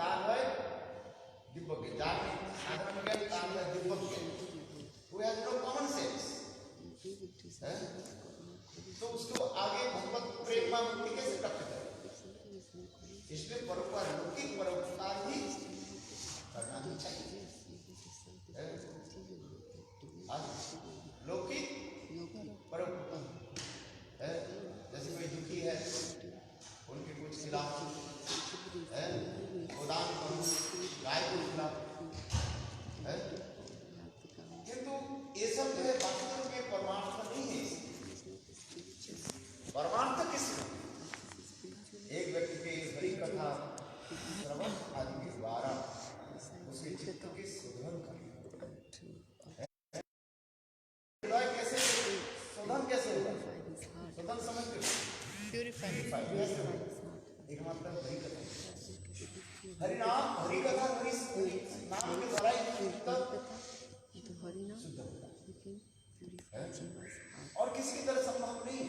ताल है दिव्य ज्ञान में साधारण ज्ञान ताल है दिव्य ज्ञान who has no common sense तो उसको आगे भगवत प्रेम मुक्ति कैसे प्राप्त करें। इसलिए परोपकार लौकिक परोपकार ही करना ही चाहिए। लौकिक परोपकार जैसे कोई दुखी है उनके कुछ खिलाफ गोदान करूं गाय को खिलाफ किंतु ये सब जो है वास्तव में परमार्थ नहीं है। परमार्थ किस एक व्यक्ति के हरि कथा श्रवण आदि के द्वारा उसके चित्त के शोधन कर कैसे शोधन कैसे होगा शोधन समझते प्यूरिफाई एक मतलब हरि कथा हरि नाम हरि कथा हरि नाम के द्वारा शुद्ध होता है और किसी की तरह संभव नहीं है।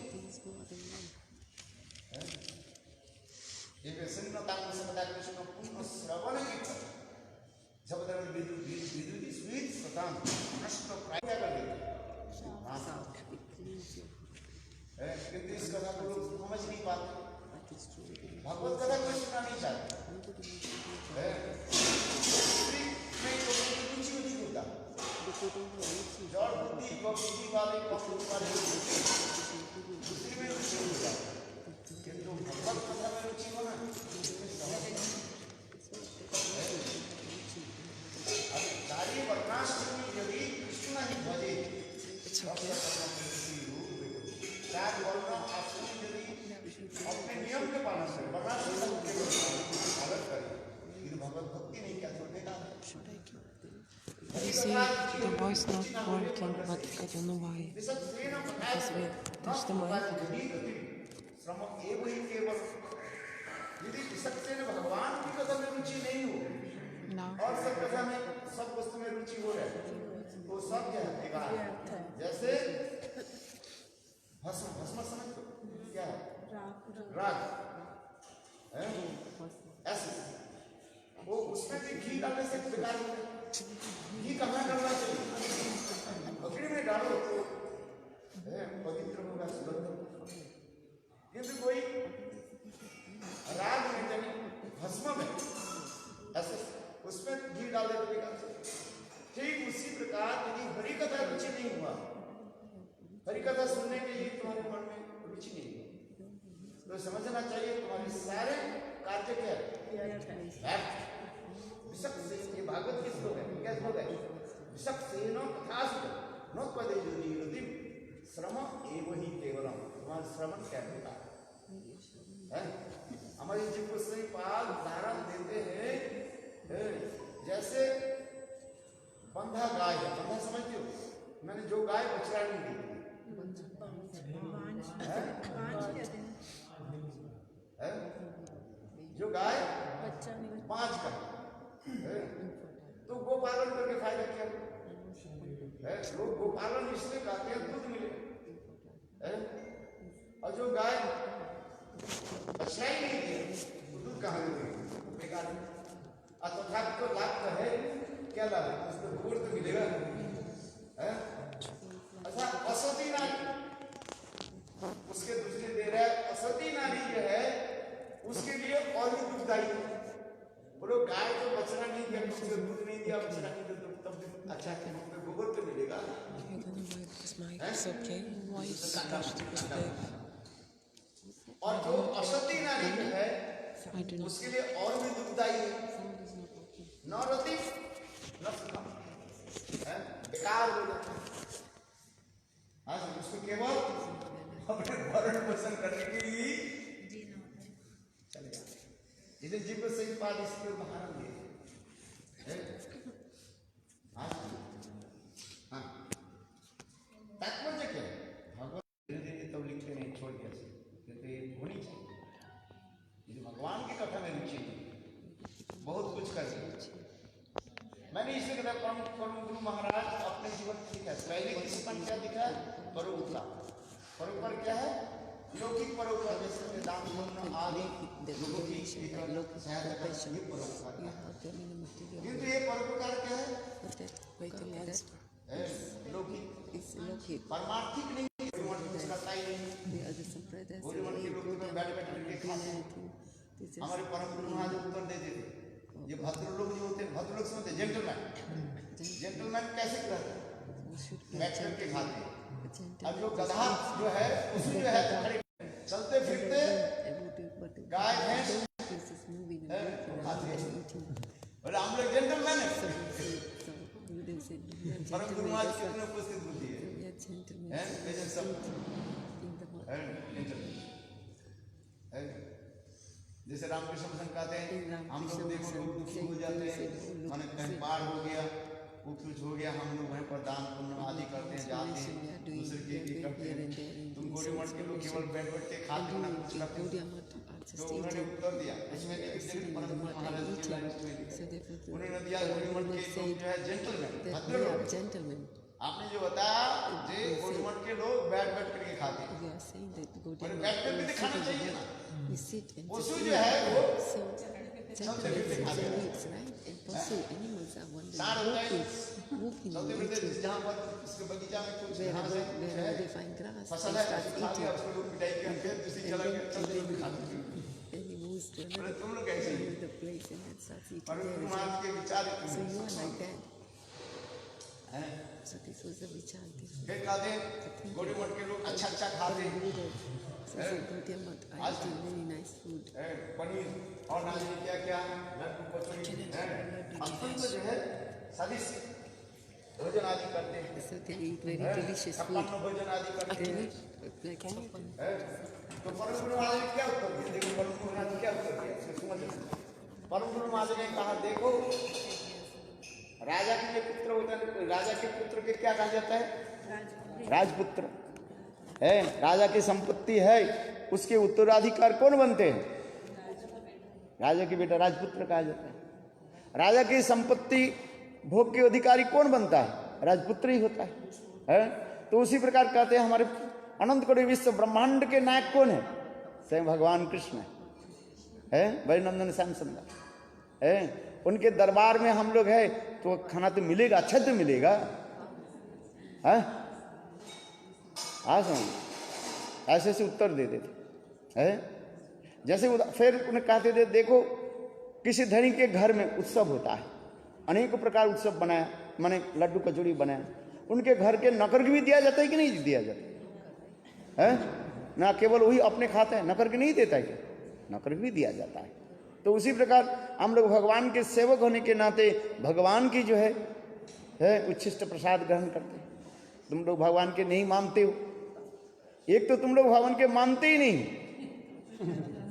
ये प्रसन्नता में समझा कृष्ण पुण्य श्रवण की जब तक विदुदी स्वीट प्रदान नष्ट प्राय कर देते किंतु इस कथा को लोग समझ नहीं पाते। भगवत कथा कोई सुनना नहीं चाहते कुछ नहीं होता जड़ बुद्धि बुद्धि वाले दूसरी में रुचि होगा किंतु भगवत कथा में रुचि होना अब सारी वर्णाश्रमी यदि कृष्ण ही भजे चार वर्ण आश्रमी यदि अपने नियम के पालन करें वर्णाश्रम के पालन करें भगवत भक्ति नहीं क्या छोड़ने का You see, the voice not working, but I don't know why. Because we touch the mic. भगवान की कथा में रुचि नहीं हो और सब कथा में सब वस्तु में रुचि हो रहा है वो सब क्या है जैसे भस्म भस्म समझ क्या है राग ऐसे वो उसमें भी घी डालने से बेकार हो गया। घी कहाँ डालना चाहिए बकरी में डालो पवित्र होगा सुगंध किंतु कोई राग में यानी भस्म में ऐसे उसमें घी डाल देते बेकार। ठीक उसी प्रकार यदि हरि कथा रुचि नहीं हुआ हरि कथा सुनने के लिए तुम्हारे मन में रुचि नहीं हुआ तो समझना चाहिए तुम्हारे सारे कार्य क्या है ये भागवत के श्लोक है क्या श्लोक है विषक्सेनो तथासु न पदेजो निरुतिम श्रम एव ही केवलम तुम्हारा श्रवण क्या होता है हमारी जीव से पाल उदाहरण देते हैं जैसे बंधा गाय है बंधा समझते हो मैंने जो गाय बछड़ा नहीं दी जो गाय पांच का तो गोपालन करके फायदा क्या है लोग गोपालन इसलिए कहते हैं दूध मिले और जो गाय अच्छा ही नहीं दिया तो दूध कहाँ मिलेगा बेकार और तथा तो लाभ तो है क्या लाभ है उसमें गोबर तो मिलेगा अच्छा असती नारी उसके दूसरे दे रहा है असती नारी जो है उसके लिए और भी दुखदायी है बोलो गाय को बछड़ा नहीं दिया उसको दूध नहीं दिया बछड़ा नहीं दिया तो तब अच्छा है गोबर तो मिलेगा। और जो असती नारी जो है उसके लिए और भी दुखदायी है न रति न सुखम बेकार हो जाता है उसको केवल अपने भरण पोषण करने के लिए चलेगा इसे जीव सही पाद इसके उदाहरण दिए हाँ तात्पर्य क्या है भगवान धीरे धीरे तो लिखते नहीं छोड़ दिया क्योंकि होनी चाहिए यदि भगवान की कथा में रुचि बहुत कुछ कर सकते मैंने इसे कहा परम गुरु महाराज अपने जीवन में लिखा पहले किसी क्या दिखा परोपकार परोपकार क्या है लौकिक परोपकार जैसे दान पुण्य आदि the revelation, like look, compassion, you have them in the material किंतु world. ये परोपकार क्या है? But that vital answer लौकिक, is locate. परमार्थिक नहीं है, गौरीमठ कुछ करता ही नहीं। The other Sampradas, गौरीमठ के लोग तो बैठ बैठ करके खाते हैं। हमारे परम गुरु महाराज उत्तर देते थे, ये भद्रलोक जो होते हैं, भद्रलोक समझते जेंटलमैन, जेंटलमैन कैसे करते हैं? बैठ करके खाते हैं। अब जो गधा जो है, उसमें जो है खड़े चलते फिरते गाय भैंस बोले हम लोग जेंटलमैन है। परम गुरु महाराज कितने उपस्थित बुद्धि है, लेकिन सब जैसे रामकृष्ण मिशन कहते हैं, हम लोग देखो लोग दुखी हो जाते हैं, माने कहीं पार हो गया, कुछ हो गया, हम लोग वहीं पर दान पुण्य आदि करते हैं, जाते हैं, दूसरे के करते हैं। तुम गौरीमठ के लोग केवल बैठ बैठ के खाते ना कुछ करते हो। तो उन्होंने उत्तर दिया, इसमें परम गुरु महाराज की लाइन में उन्होंने दिया, गौरीमठ के लोग जो है जेंटलमैन, भद्रलोक। आपने जो बताया जे गौरीमठ के लोग बैठ बैठ करके खाते हैं, और बैठ कर भी खाना चाहिए ना। पशु जो है वो चलते फिरते खाते हैं, सार होता है चलते फिरते, जहाँ पर उसके बगीचा में कुछ घास है, फसल है, खा लिया उसको लोग मिटाई के फिर दूसरी जगह के चलते हुए खाते हैं। तुम लोग कैसे हैं? परम गुरु महाराज के विचार हैं। फिर कहते हैं गौरीमठ के लोग अच्छा अच्छा खाते हैं, पनीर और ना जाने क्या क्या लड्डू कचौड़ी जो है सभी भोजन आदि करते हैं, भोजन आदि करते हैं। तो परम गुरु महाराज ने क्या उत्तर दिया? देखो परम गुरु महाराज ने क्या उत्तर दिया, समझ। परम गुरु महाराज ने कहा, देखो राजा के जो पुत्र होता है, राजा के पुत्र के क्या कहा जाता है? राजपुत्र है। राजा की संपत्ति है, उसके उत्तराधिकार कौन बनते हैं? राजा के बेटा राजपुत्र कहा जाता है। राजा की संपत्ति भोग के अधिकारी कौन बनता है? राजपुत्र ही होता है? तो उसी प्रकार कहते हैं हमारे अनंत कोटि विश्व ब्रह्मांड के नायक कौन है? स्वयं भगवान कृष्ण है, वैनंदन श्याम सुंदर है। उनके दरबार में हम लोग है तो खाना तो मिलेगा, अच्छा तो मिलेगा। ऐसे ऐसे उत्तर दे देते हैं। जैसे फिर उन्हें कहते थे, देखो किसी धनी के घर में उत्सव होता है, अनेक प्रकार उत्सव बनाया, माने लड्डू कचौड़ी बनाया, उनके घर के नौकर भी दिया जाता है कि नहीं दिया जाता है? ना केवल वही अपने खाते हैं, नौकर के नहीं देता है क्या? नौकर भी दिया जाता है। तो उसी प्रकार हम लोग भगवान के सेवक होने के नाते भगवान की जो है उच्छिष्ट प्रसाद ग्रहण करते हैं। तुम लोग भगवान के नहीं मानते हो, एक तो तुम लोग भगवान के मानते ही नहीं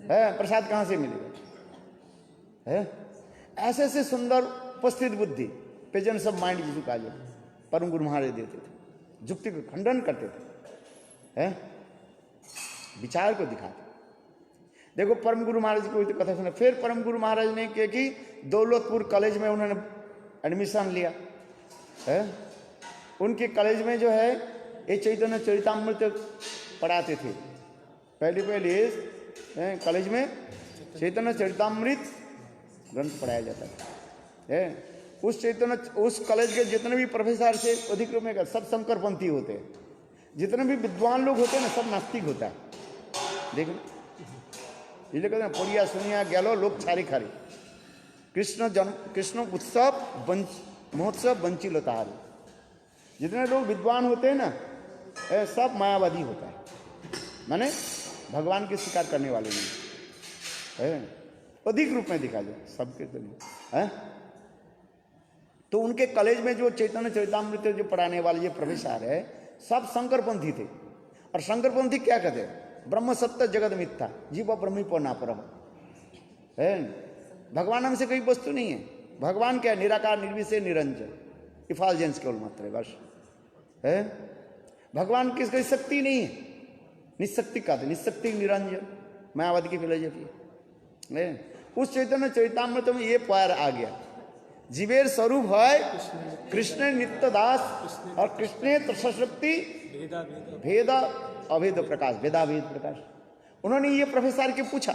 है, प्रसाद कहाँ से मिलेगा? है ऐसे ऐसे सुंदर उपस्थित बुद्धि प्रेजेंस ऑफ माइंड जिसको कहा जाए, परम गुरु महाराज देते थे, जुक्ति को खंडन करते थे, विचार को दिखाते। देखो परम गुरु महाराज को तो कथा सुना। फिर परम गुरु महाराज ने क्या कि दौलतपुर कॉलेज में उन्होंने एडमिशन लिया है। उनके कॉलेज में जो है ये चैतन्य चरितामृत पढ़ाते थे। पहले कॉलेज में चैतन्य चरितामृत ग्रंथ पढ़ाया जाता है। उस कॉलेज के जितने भी प्रोफेसर से अधिक रूप में सब शंकरपंथी होते हैं। जितने भी विद्वान लोग होते हैं ना, सब नास्तिक होता है। देखो इसलिए कहते हैं पढ़िया सुनिया गैलो लोग छारी खारी, कृष्ण उत्सव महोत्सव बंचिलता। जितने लोग विद्वान होते हैं ना, सब मायावादी होता है, माने भगवान के स्वीकार करने वाले नहीं है, अधिक रूप में दिखा जाए सबके तो नहीं है। तो उनके कॉलेज में जो चैतन्य चरितामृत जो पढ़ाने वाले जो प्रोफेसर है, सब शंकरपंथी थे। और शंकरपंथी क्या कहते हैं? ब्रह्म सत्य जगत मिथ्या, जीव ब्रह्मी पर ना पर है। भगवान हमसे कोई वस्तु नहीं है। भगवान क्या है? निराकार निर्विशेष निरंजन, इफालजेंस केवल मात्र है, बस है। भगवान की कोई शक्ति नहीं है, निशक्ति का, निशक्ति निरंजन मायावादी की फिलोसफी है। उस चैतन्य चरितामृत में ये प्यार आ गया, जीवेर स्वरूप है कृष्ण नित्य दास और कृष्ण त्रशक्ति भेद अभेद प्रकाश, भेदाभेद प्रकाश। उन्होंने ये प्रोफेसर के पूछा,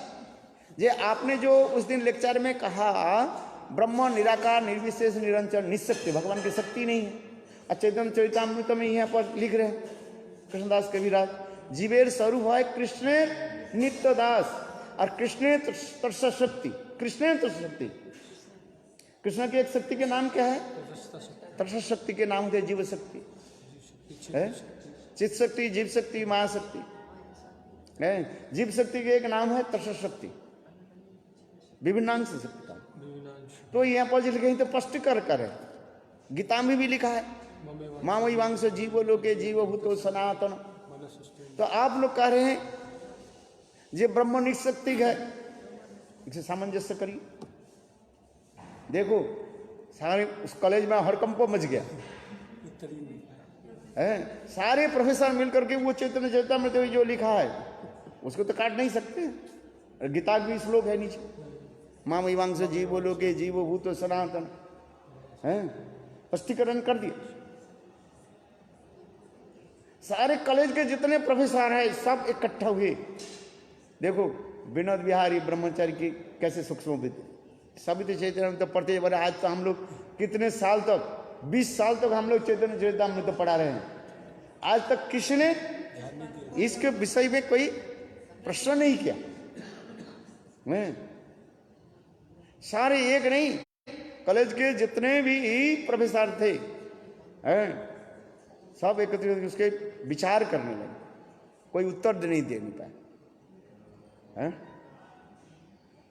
जे आपने जो उस दिन लेक्चर में कहा ब्रह्म निराकार निर्विशेष निरंतर निशक्ति, भगवान की शक्ति नहीं है। चैतन्य चरितामृत में यहाँ पर लिख रहे हैं कृष्णदास कविराज, जीवेर स्वरूप है कृष्ण नित्य दास और कृष्ण तरसा शक्ति। कृष्ण तरसा शक्ति, कृष्ण की एक शक्ति के नाम क्या है? तरसा शक्ति के नाम है जीव शक्ति है, चित शक्ति, जीव शक्ति, महाशक्ति है। जीव शक्ति के एक नाम है तरसा शक्ति, विभिन्नांश शक्ति का। तो यहाँ पर लिखे तो स्पष्ट कर है, गीता में भी लिखा है मामई वांश जीवो लोके जीव भूतो सनातन। तो आप लोग कह रहे हैं ये ब्रह्म निशक्ति है, इसे सामंजस्य करिए। देखो सारे उस कॉलेज में हड़कंप मच गया है, सारे प्रोफेसर मिलकर के वो चैतन्य चरितामृत में जो लिखा है उसको तो काट नहीं सकते। गीता भी श्लोक है नीचे, माम वांश जीवो लोके जीव भूतो सनातन है, स्पष्टीकरण कर दिया। सारे कॉलेज के जितने प्रोफेसर हैं सब इकट्ठा हुए। देखो विनोद बिहारी ब्रह्मचारी की कैसे सूक्ष्म बीते, सभी तो चैतन्य तो पढ़ते बड़े। आज तो हम लोग कितने साल तक, 20 साल तक हम लोग चैतन्य चरितामृत तो पढ़ा रहे हैं, आज तक किसी ने इसके विषय में कोई प्रश्न नहीं किया। सारे एक नहीं, कॉलेज के जितने भी प्रोफेसर थे सब एकत्रित उसके विचार करने लगे, कोई उत्तर नहीं दे नहीं पाए।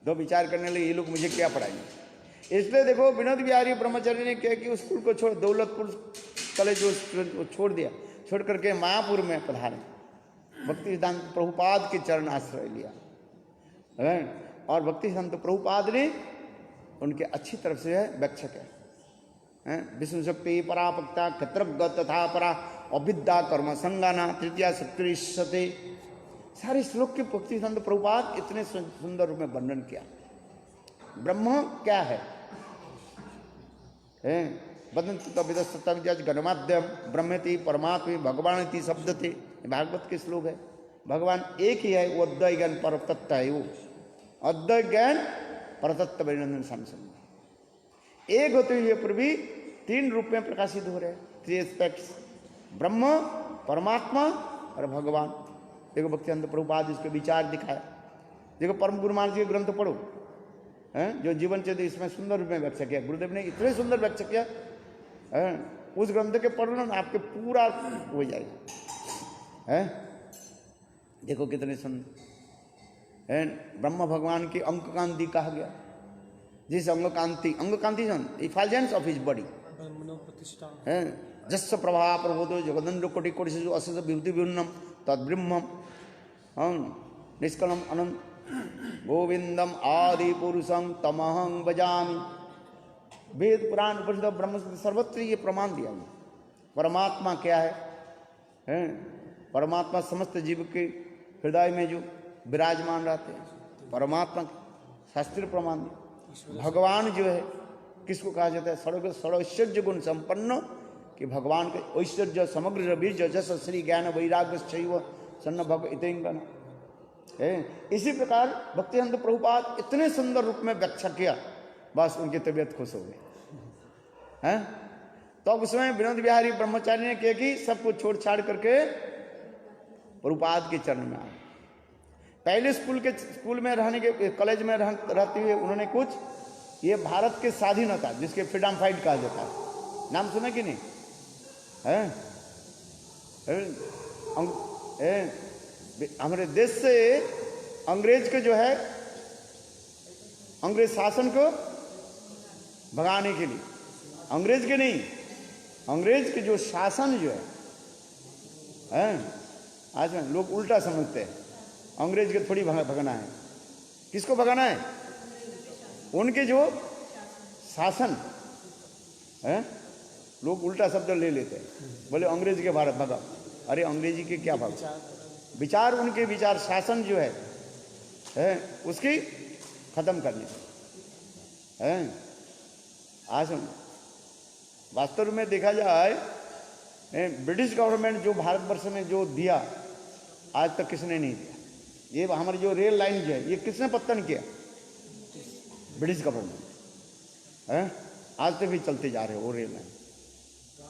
दो विचार करने लगे ये लोग मुझे क्या पढ़ाएंगे। इसलिए देखो विनोद बिहारी ब्रह्मचारी ने क्या कि स्कूल को छोड़, दौलतपुर कॉलेज जो छोड़ दिया, छोड़ करके मायापुर में पधारे, भक्ति सिद्धांत प्रभुपाद के चरण आश्रय लिया और भक्ति सिद्धांत प्रभुपाद ने उनके अच्छी तरफ से है व्याख्या किया। विष्णु शक्ति परापक्ता क्षत्रज्ञ तथा परा अविद्या कर्म संगाना तृतीया शक्तिशते, सारे श्लोक के भक्ति सिद्धांत प्रभुपाद इतने सुंदर रूप में वर्णन किया। ब्रह्म क्या है? गणमाध्यम ब्रह्मति परमात्मा भगवान शब्दते, भागवत के श्लोक है। भगवान एक ही है, वो अद्वैत ज्ञान परतत्व है। वो अद्वैत ज्ञान परतत्व अभिनंदन सामने एक होते हुए पर भी 3 रूप में प्रकाशित हो रहे हैं, 3 एस्पेक्ट्स, ब्रह्म, परमात्मा और भगवान। देखो भक्तिसिद्धांत प्रभुपाद इसके विचार दिखाया। देखो परम गुरु महाराज जी के ग्रंथ पढ़ो हैं, जो जीवन चरित्र इसमें सुंदर रूप में व्याख्या किया। गुरुदेव ने इतने सुंदर व्याख्या किया है, उस ग्रंथ के पढ़ो ना आपके पूरा हो जाएगा है। देखो कितने सुंदर है। ब्रह्म भगवान की अंक कांति कहा गया, जिस अंग कांति इफाल्जेंस ऑफ हिज बॉडी है। जस प्रभा प्रबोधो जगदंड कोटि कोटि से जो अशेष विभूति विभिन्नम तद्ब्रह्म निष्कलम अनंत गोविंदम आदि पुरुषं तमहं भजामि। वेद पुराण उपनिषद ब्रह्म सर्वत्र ये प्रमाण दिया गया। परमात्मा क्या है? परमात्मा समस्त जीव के हृदय में जो विराजमान रहते हैं, परमात्मा शास्त्रीय प्रमाण दिया। भगवान जो है किसको कहा जाता है? सर्वैश्वर्य गुण संपन्न, कि भगवान के ऐश्वर्य समग्र बीज जस श्री ज्ञान वैराग्य शैव सन्न भग इतेंगन है। इसी प्रकार भक्तिसिद्धांत प्रभुपाद इतने सुंदर रूप में व्याख्या किया, बस उनकी तबीयत खुश हो गई है। तो अब उसमें विनोद बिहारी ब्रह्मचारी ने किया कि सब कुछ छोड़ छाड़ करके प्रभुपाद के चरण में आए। पहले स्कूल में रहने के, कॉलेज में रहते हुए उन्होंने कुछ ये भारत के स्वाधीनता जिसके फ्रीडम फाइट कहा जाता है, नाम सुना कि नहीं है? हमारे देश से अंग्रेज के जो है, अंग्रेज शासन को भगाने के लिए, अंग्रेज के नहीं, अंग्रेज के जो शासन जो है आज में लोग उल्टा समझते हैं। अंग्रेज के थोड़ी भगाना है। किसको भगाना है? उनके जो शासन है, लोग उल्टा शब्द ले लेते हैं, बोले अंग्रेज के भारत भगा। अरे अंग्रेजी के क्या भगा? विचार, उनके विचार शासन जो है उसकी खत्म करने है। आज वास्तव में देखा जाए, ब्रिटिश गवर्नमेंट जो भारतवर्ष में जो दिया आज तक किसने नहीं दिया। ये हमारी जो रेल लाइन जो है ये किसने पत्तन किया? ब्रिटिश गवर्नमेंट है। आज तक भी चलते जा रहे हो वो रेल लाइन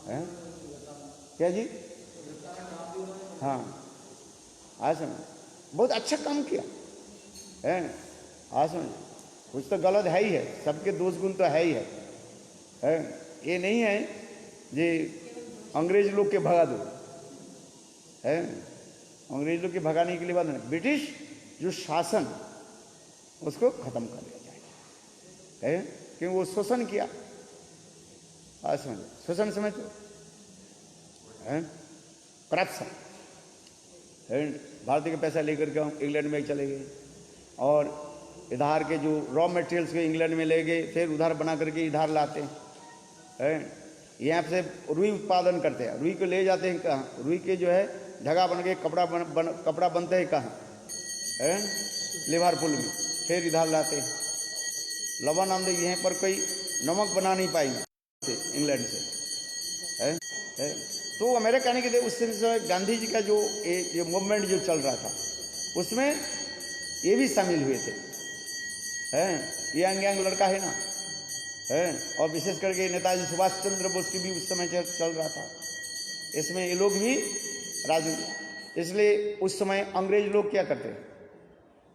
है। क्या जी? हाँ, आज समझ बहुत अच्छा काम किया है। आज समझ कुछ तो गलत है ही है, सबके दोष गुण तो है ही है। ये नहीं है जी अंग्रेज लोग के भगा दो है। अंग्रेज लोग के भगाने के लिए बात नहीं, ब्रिटिश जो शासन उसको खत्म कर दिया जाए है, क्योंकि वो शोषण किया। आज समझ शोषण समझो है, करप्शन है। भारतीय का पैसा लेकर के हम इंग्लैंड में चले गए और इधर के जो रॉ मटेरियल्स को इंग्लैंड में ले गए, फिर उधर बना करके इधर लाते हैं। यहाँ से रुई उत्पादन करते हैं, रुई को ले जाते हैं कहाँ? रुई के जो है धागा बन के कपड़ा बनते हैं कहाँ है? लिवरपूल में। फिर इधर लाते हैं। लवन आमदे यहाँ पर कोई नमक बना नहीं पाएंगे इंग्लैंड से है। तो मेरे कहने के लिए उस समय गांधी जी का जो ये मूवमेंट जो चल रहा था उसमें ये भी शामिल हुए थे है। यंग यंग लड़का है ना है, और विशेष करके नेताजी सुभाष चंद्र बोस की भी उस समय चल रहा था। इसमें ये लोग भी राजनीति, इसलिए उस समय अंग्रेज लोग क्या करते हैं,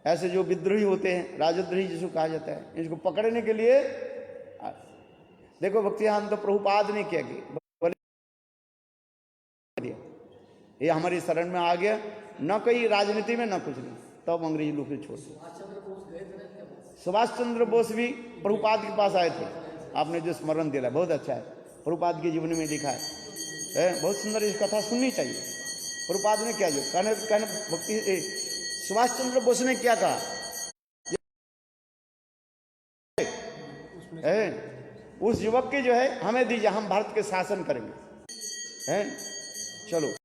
ऐसे जो विद्रोही होते हैं, राजद्रोही जिसको कहा जाता है, इसको पकड़ने के लिए देखो भक्तियान तो प्रभुपाद ने क्या किया, ये हमारी शरण में आ गया, न कोई राजनीति में न कुछ नहीं, तब अंग्रेज लोग छोड़ दिया। सुभाष चंद्र बोस भी प्रभुपाद के पास आए थे। आपने जो स्मरण दिला बहुत अच्छा है, प्रभुपाद के जीवन में लिखा है बहुत सुंदर। इस कथा सुननी चाहिए। प्रभुपाद ने क्या जो कहने भक्ति सुभाष चंद्र बोस ने क्या कहा उस युवक के जो है हमें दीजिए, हम भारत के शासन करेंगे है। चलो।